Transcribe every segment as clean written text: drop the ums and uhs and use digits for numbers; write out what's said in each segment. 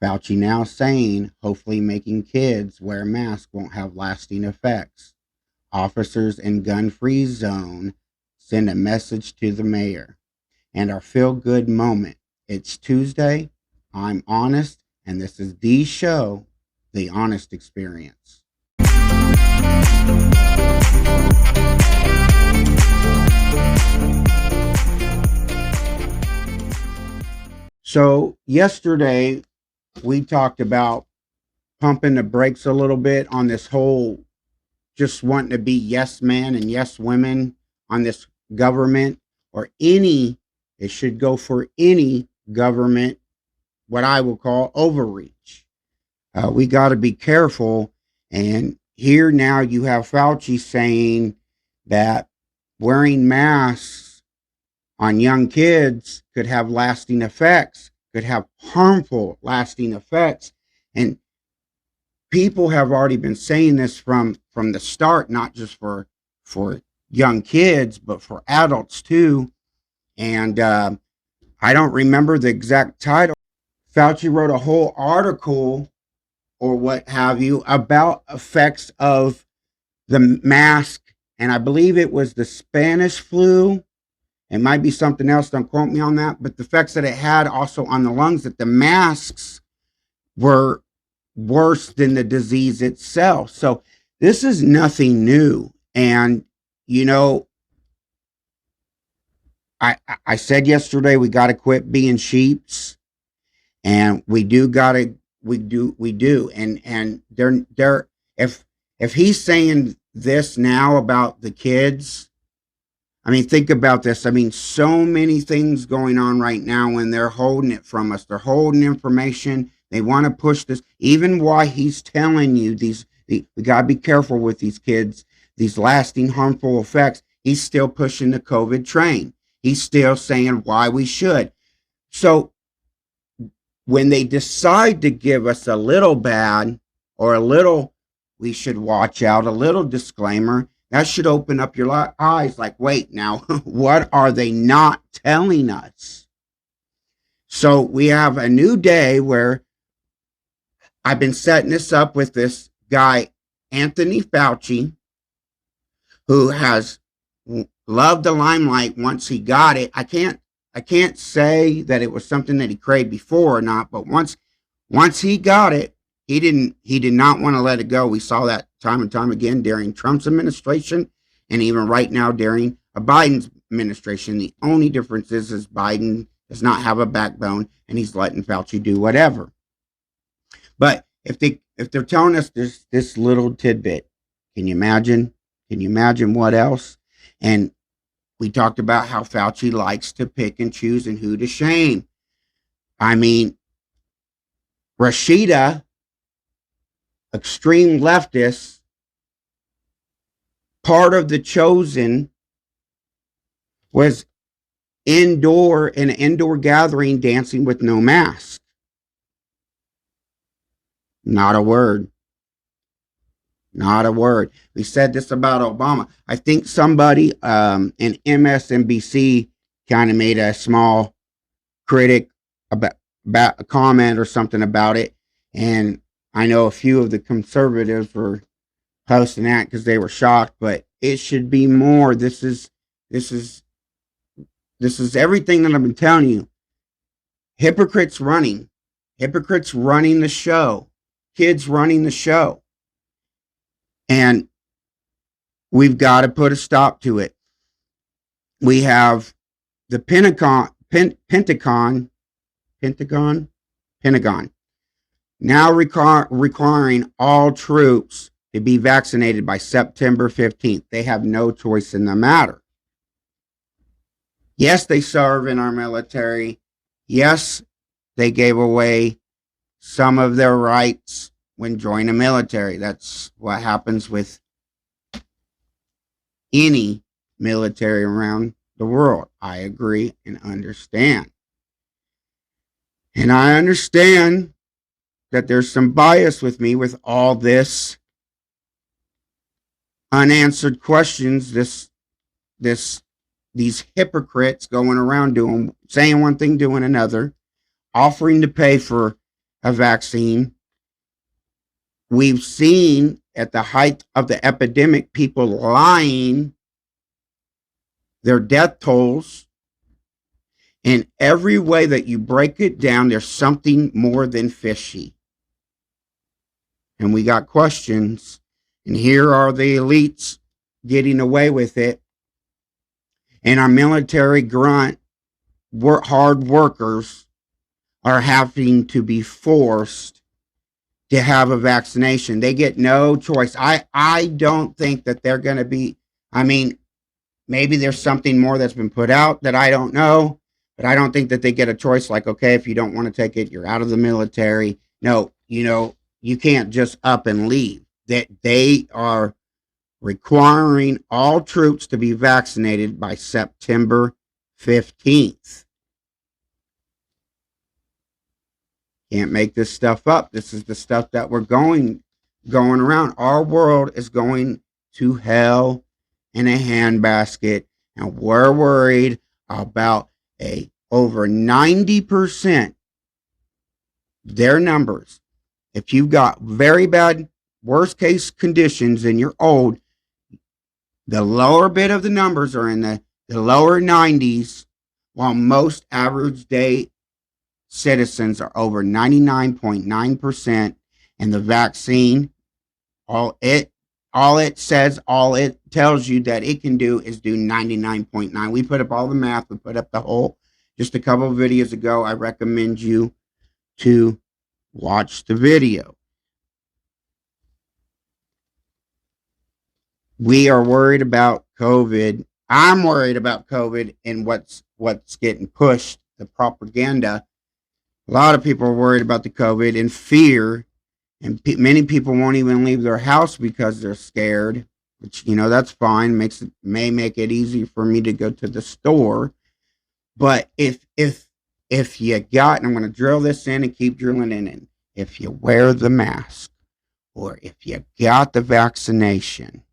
Fauci now saying hopefully making kids wear masks won't have lasting effects. Officers in gun-free zone send a message to the mayor. And our feel-good moment. It's Tuesday. I'm honest, and this is the show, The Honest Experience. So yesterday we talked about pumping the brakes a little bit on this whole just wanting to be yes men and yes women on this government or any, it should go for any government, what I will call overreach. We got to be careful. And here now you have Fauci saying that wearing masks on young kids could have lasting effects, could have harmful lasting effects. And people have already been saying this from the start, not just for young kids, but for adults too. And I don't remember the exact title. Fauci wrote a whole article or what have you about effects of the mask, and I believe it was the Spanish flu. It might be something else, don't quote me on that, but the effects that it had also on the lungs, that the masks were worse than the disease itself. So this is nothing new. And, you know, I said yesterday, we got to quit being sheeps, and we do. And they're, if he's saying this now about the kids, I mean, think about this. I mean, so many things going on right now when they're holding it from us. They're holding information. They want to push this. Even why he's telling you we got to be careful with these kids, these lasting harmful effects. He's still pushing the COVID train. He's still saying why we should. So when they decide to give us a little bad or a little, we should watch out, a little disclaimer, that should open up your eyes like, wait, now, what are they not telling us? So we have a new day where I've been setting this up with this guy, Anthony Fauci, who has loved the limelight once he got it. I can't say that it was something that he craved before or not, but once he got it, he did not want to let it go. We saw that time and time again during Trump's administration, and even right now during Biden's administration. The only difference is Biden does not have a backbone, and he's letting Fauci do whatever. But if they're telling us this little tidbit, can you imagine? Can you imagine what else? And we talked about how Fauci likes to pick and choose and who to shame. I mean, Rashida, extreme leftist, part of the chosen, was in an indoor gathering dancing with no mask. Not a word. Not a word. We said this about Obama. I think somebody in MSNBC kind of made a small critic about a comment or something about it. And I know a few of the conservatives were posting that because they were shocked, but it should be more. This is everything that I've been telling you. Hypocrites running the show, kids running the show. And we've got to put a stop to it. We have the Pentagon now requiring all troops to be vaccinated by September 15th. They have no choice in the matter. Yes, they serve in our military. Yes, they gave away some of their rights when joining the military. That's what happens with any military around the world. I agree and understand. And I understand that there's some bias with me with all this unanswered questions, these hypocrites going around saying one thing, doing another, offering to pay for a vaccine. We've seen at the height of the epidemic people lying their death tolls. In every way that you break it down, there's something more than fishy. And we got questions. And here are the elites getting away with it. And our military grunt, hard workers are having to be forced to have a vaccination. They get no choice. I don't think that they're going to be, I mean, maybe there's something more that's been put out that I don't know, but I don't think that they get a choice like, okay, if you don't want to take it, you're out of the military. No, you can't just up and leave. That they are requiring all troops to be vaccinated by September 15th. Can't make this stuff up. This is the stuff that we're going around. Our world is going to hell in a handbasket, and we're worried about over 90% their numbers. If you've got very bad worst case conditions and you're old, the lower bit of the numbers are in the lower 90s, while most average day citizens are over 99.9%. And the vaccine, all it tells you that it can do is do 99.9. We put up all the math. We put up the whole, just a couple of videos ago. I recommend you to watch the video. We are worried about COVID. I'm worried about COVID and what's getting pushed, the propaganda. A lot of people are worried about the COVID and fear, and many people won't even leave their house because they're scared, which, that's fine. May make it easy for me to go to the store. But if you got, and I'm going to drill this in and keep drilling in, if you wear the mask, or if you got the vaccination,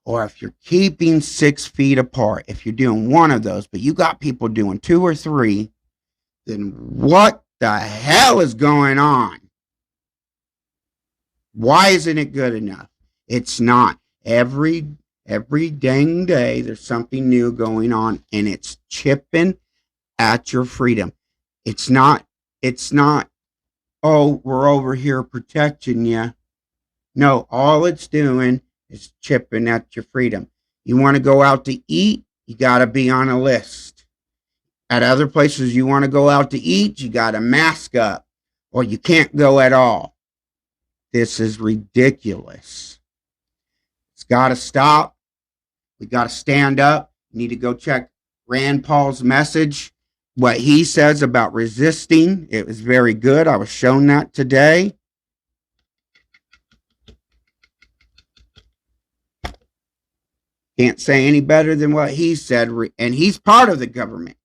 or if you're keeping 6 feet apart, if you're doing one of those, but you got people doing 2 or 3, then what the hell is going on? Why isn't it good enough? It's not. Every dang day there's something new going on, and it's chipping at your freedom. It's not, oh, we're over here protecting you. No, all it's doing is chipping at your freedom. You want to go out to eat, you got to be on a list. At other places you want to go out to eat, you got to mask up, or you can't go at all. This is ridiculous. It's got to stop. We got to stand up. You need to go check Rand Paul's message, what he says about resisting. It was very good. I was shown that today. Can't say any better than what he said, and he's part of the government.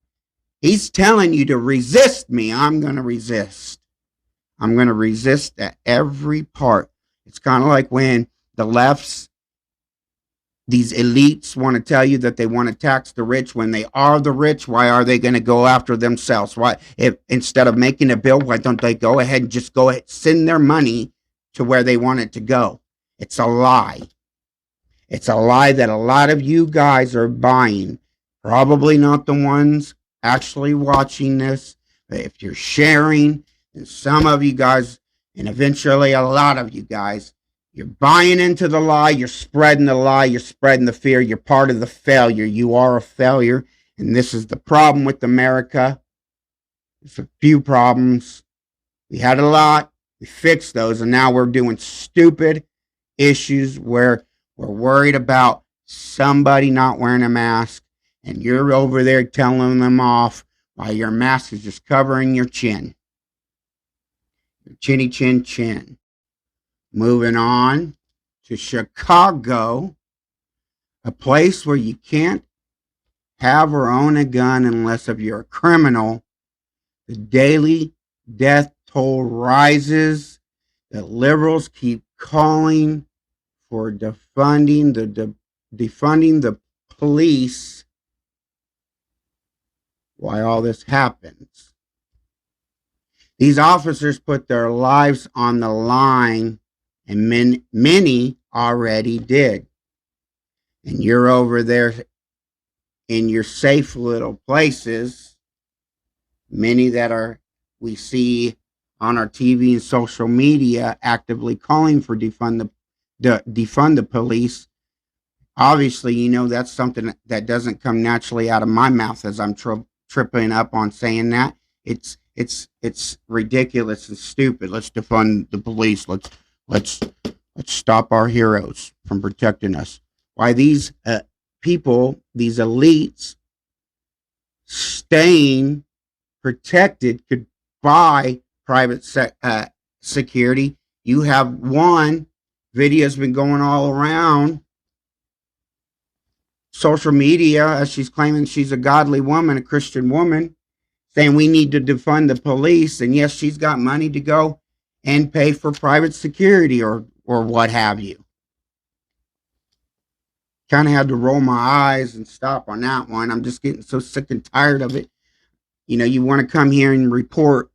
He's telling you to resist me. I'm going to resist. I'm going to resist at every part. It's kind of like when the lefts, these elites, want to tell you that they want to tax the rich. When they are the rich, why are they going to go after themselves? Why, if instead of making a bill, why don't they go ahead and just send their money to where they want it to go? It's a lie. It's a lie that a lot of you guys are buying. Probably not the ones actually watching this, but if you're sharing, and some of you guys, and eventually a lot of you guys, you're buying into the lie, you're spreading the lie, you're spreading the fear, you're part of the failure. You are a failure, and this is the problem with America. There's a few problems. We had a lot, we fixed those, and now we're doing stupid issues where we're worried about somebody not wearing a mask, and you're over there telling them off while your mask is just covering your chin. Your chinny chin chin. Moving on to Chicago, a place where you can't have or own a gun unless if you're a criminal. The daily death toll rises. The liberals keep calling for defunding the police. Why all this happens? These officers put their lives on the line, and many already did. And you're over there in your safe little places, many that are we see on our TV and social media actively calling for defund the police. Obviously, that's something that doesn't come naturally out of my mouth as I'm tripping up on saying that. It's ridiculous and stupid. Let's defund the police. Let's stop our heroes from protecting us. Why these people, these elites, staying protected could buy private security. You have one video has been going all around social media as she's claiming she's a godly woman, a Christian woman, saying we need to defund the police. And yes, she's got money to go and pay for private security or what have you. Kind of had to roll my eyes and stop on that one. I'm just getting so sick and tired of it. You want to come here and report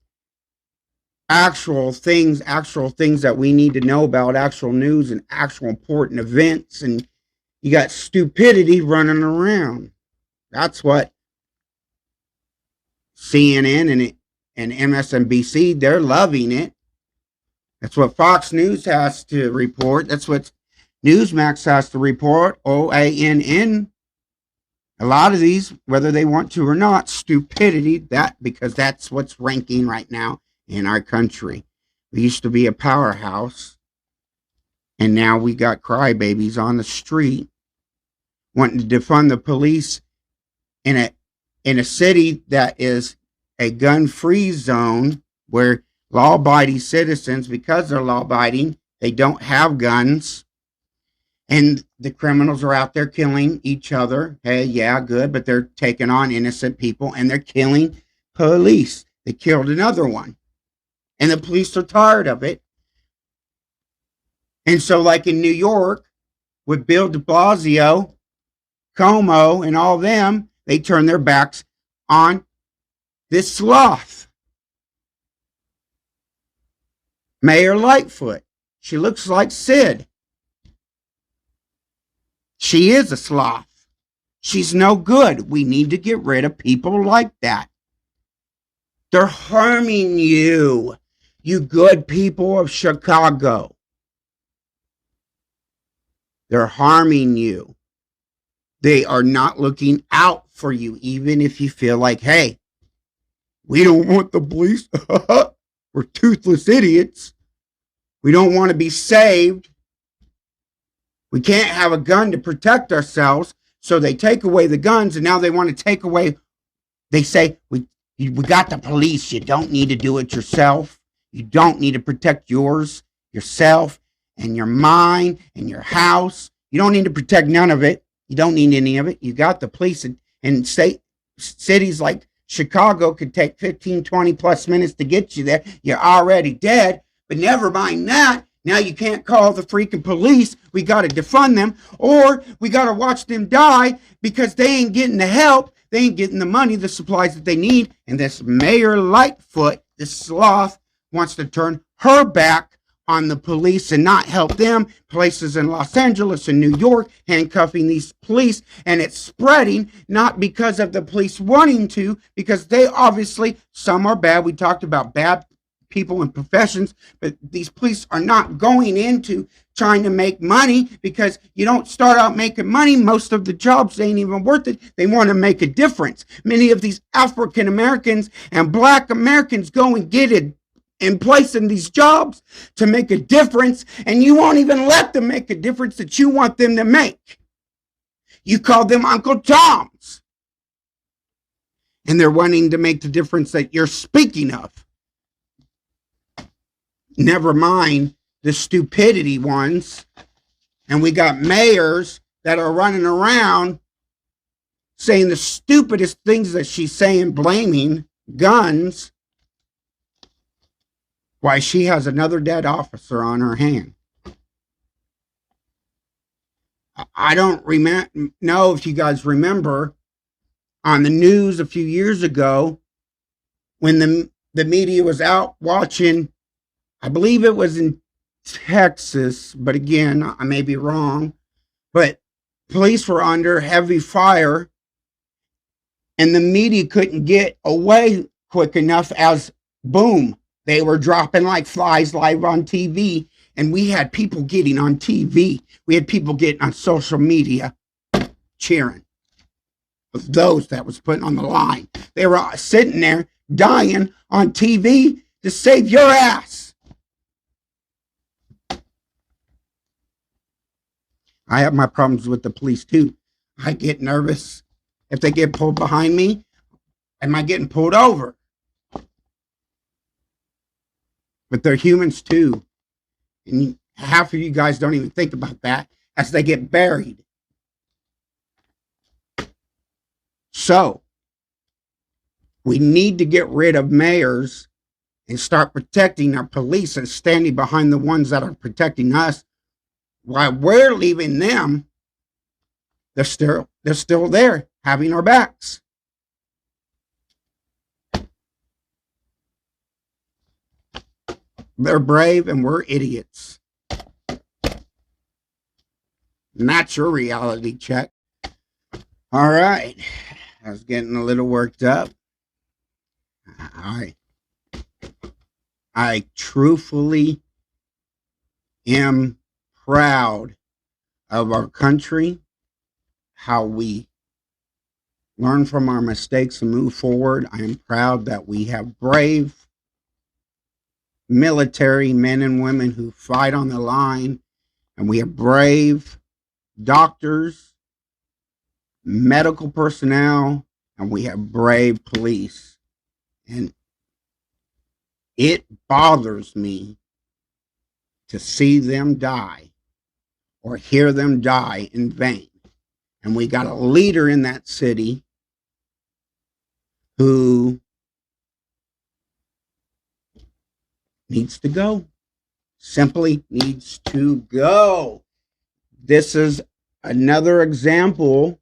actual things that we need to know about, actual news and actual important events, and you got stupidity running around. That's what CNN and MSNBC, they're loving it. That's what Fox News has to report. That's what Newsmax has to report. OANN. A lot of these, whether they want to or not, stupidity, because that's what's ranking right now in our country. We used to be a powerhouse, and now we got crybabies on the street wanting to defund the police in a city that is a gun-free zone where law-abiding citizens, because they're law-abiding, they don't have guns, and the criminals are out there killing each other. Hey, yeah, good, but they're taking on innocent people, and they're killing police. They killed another one, and the police are tired of it. And so, like in New York, with Bill de Blasio, Como, and all them, they turn their backs on this sloth. Mayor Lightfoot, she looks like Sid. She is a sloth. She's no good. We need to get rid of people like that. They're harming you, you good people of Chicago. They're harming you. They are not looking out for you, even if you feel like, hey, we don't want the police. We're toothless idiots. We don't want to be saved. We can't have a gun to protect ourselves. So they take away the guns, and now they want to take away. They say, we got the police. You don't need to do it yourself. You don't need to protect yourself, and your mind, and your house. You don't need to protect none of it. You don't need any of it. You got the police, and cities like Chicago could take 15, 20 plus minutes to get you there. You're already dead. But never mind that. Now you can't call the freaking police. We got to defund them, or we got to watch them die because they ain't getting the help. They ain't getting the money, the supplies that they need. And this Mayor Lightfoot, this sloth, wants to turn her back on the police and not help them. Places in Los Angeles and New York handcuffing these police, and it's spreading not because of the police wanting to, because they obviously, some are bad. We talked about bad people and professions, but these police are not going into trying to make money, because you don't start out making money. Most of the jobs ain't even worth it. They want to make a difference. Many of these African Americans and Black Americans go and get it in place in these jobs to make a difference, and you won't even let them make a difference that you want them to make. You call them Uncle Toms, and they're wanting to make the difference that you're speaking of. Never mind the stupidity ones. And we got mayors that are running around saying the stupidest things that she's saying, blaming guns. Why, she has another dead officer on her hand. I don't know if you guys remember on the news a few years ago when the the media was out watching, I believe it was in Texas, but again, I may be wrong, but police were under heavy fire and the media couldn't get away quick enough as boom, they were dropping like flies live on TV. And we had people getting on TV. We had people getting on social media cheering of those that was putting on the line. They were sitting there dying on TV to save your ass. I have my problems with the police too. I get nervous if they get pulled behind me. Am I getting pulled over? But they're humans too. And half of you guys don't even think about that as they get buried. So, we need to get rid of mayors and start protecting our police and standing behind the ones that are protecting us. While we're leaving them, they're still there, having our backs. They're brave and we're idiots. And that's your reality check. All right. I was getting a little worked up. I truthfully am proud of our country, how we learn from our mistakes and move forward. I am proud that we have brave military men and women who fight on the line, and we have brave doctors, medical personnel, and we have brave police. And it bothers me to see them die or hear them die in vain. And we got a leader in that city who needs to go. Simply needs to go. This is another example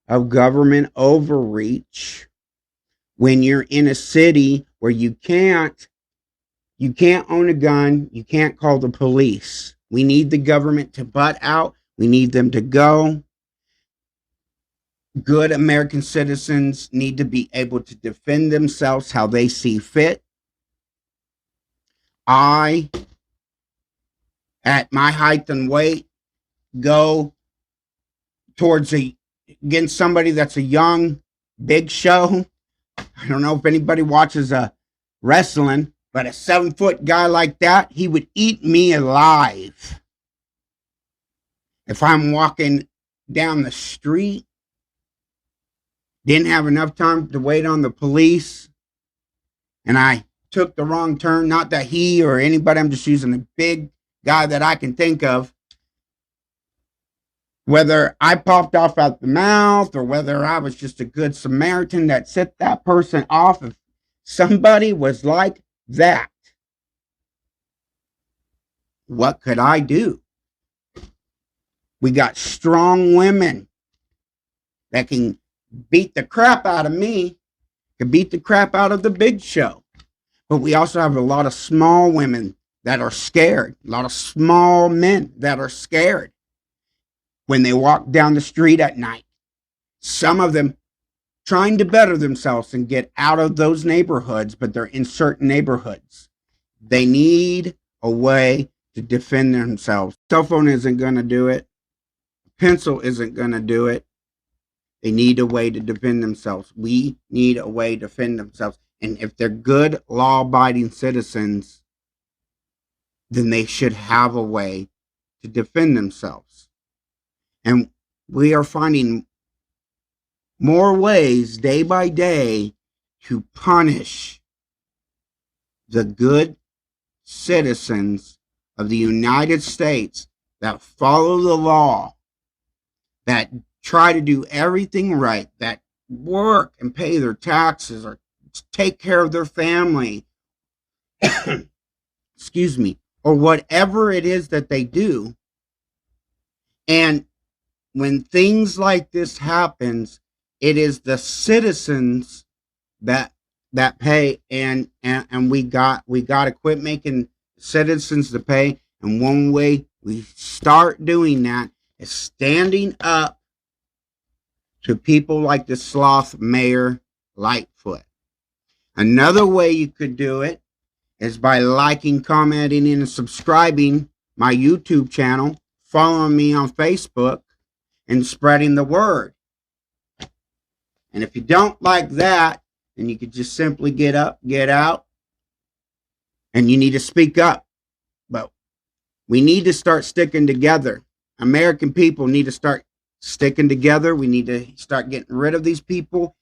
of government overreach when you're in a city where you can't own a gun, you can't call the police. We need the government to butt out. We need them to go. Good American citizens need to be able to defend themselves how they see fit. I, at my height and weight, go towards against somebody that's a young Big Show. I don't know if anybody watches wrestling, but a 7-foot guy like that, he would eat me alive. If I'm walking down the street, didn't have enough time to wait on the police, and I took the wrong turn, not that he or anybody, I'm just using a big guy that I can think of, whether I popped off at the mouth or whether I was just a good Samaritan that set that person off, if somebody was like that, what could I do? We got strong women that can beat the crap out of me, can beat the crap out of the Big Show. But we also have a lot of small women that are scared, a lot of small men that are scared when they walk down the street at night. Some of them trying to better themselves and get out of those neighborhoods, but they're in certain neighborhoods. They need a way to defend themselves. Cell phone isn't going to do it. Pencil isn't going to do it. They need a way to defend themselves. We need a way to defend themselves. And if they're good, law-abiding citizens, then they should have a way to defend themselves. And we are finding more ways day by day to punish the good citizens of the United States that follow the law, that try to do everything right, that work and pay their taxes or take care of their family, excuse me, or whatever it is that they do. And when things like this happens, it is the citizens that that pay, and we got to quit making citizens to pay. And one way we start doing that is standing up to people like the sloth Mayor Lightfoot. Another way you could do it is by liking, commenting, and subscribing my YouTube channel, following me on Facebook, and spreading the word. And if you don't like that, then you could just simply get up, get out, and you need to speak up. But we need to start sticking together. American people need to start sticking together. We need to start getting rid of these people.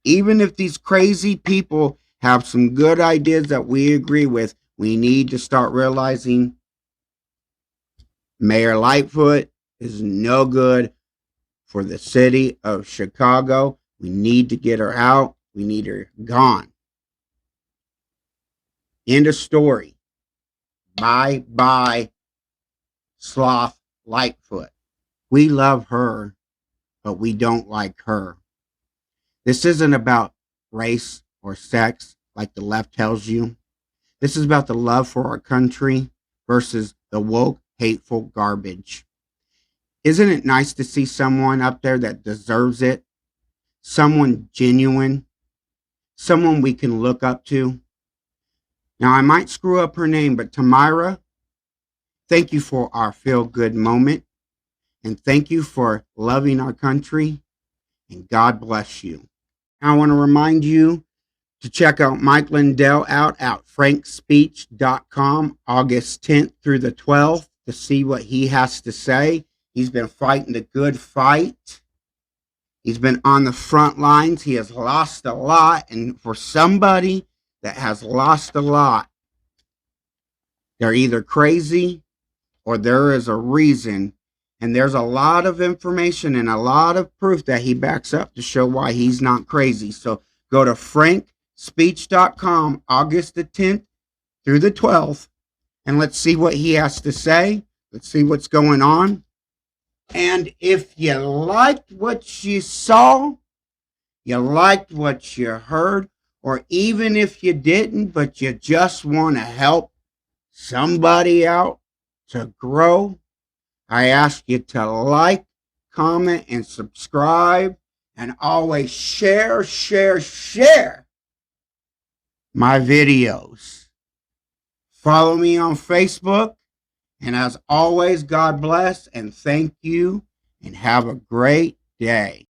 Even if these crazy people have some good ideas that we agree with, we need to start realizing Mayor Lightfoot is no good for the city of Chicago. We need to get her out. We need her gone. End of story. Bye, Sloth Lightfoot. We love her, but we don't like her. This isn't about race or sex like the left tells you. This is about the love for our country versus the woke, hateful garbage. Isn't it nice to see someone up there that deserves it? Someone genuine? Someone we can look up to? Now, I might screw up her name, but Tamyra, thank you for our feel-good moment. And thank you for loving our country. And God bless you. I want to remind you to check out Mike Lindell out at frankspeech.com August 10th through the 12th to see what he has to say. He's been fighting the good fight. He's been on the front lines. He has lost a lot. And for somebody that has lost a lot, they're either crazy or there is a reason. And there's a lot of information and a lot of proof that he backs up to show why he's not crazy. So go to frankspeech.com August the 10th through the 12th, and let's see what he has to say. Let's see what's going on. And if you liked what you saw, you liked what you heard, or even if you didn't, but you just want to help somebody out to grow, I ask you to like, comment, and subscribe, and always share my videos. Follow me on Facebook, and as always, God bless, and thank you, and have a great day.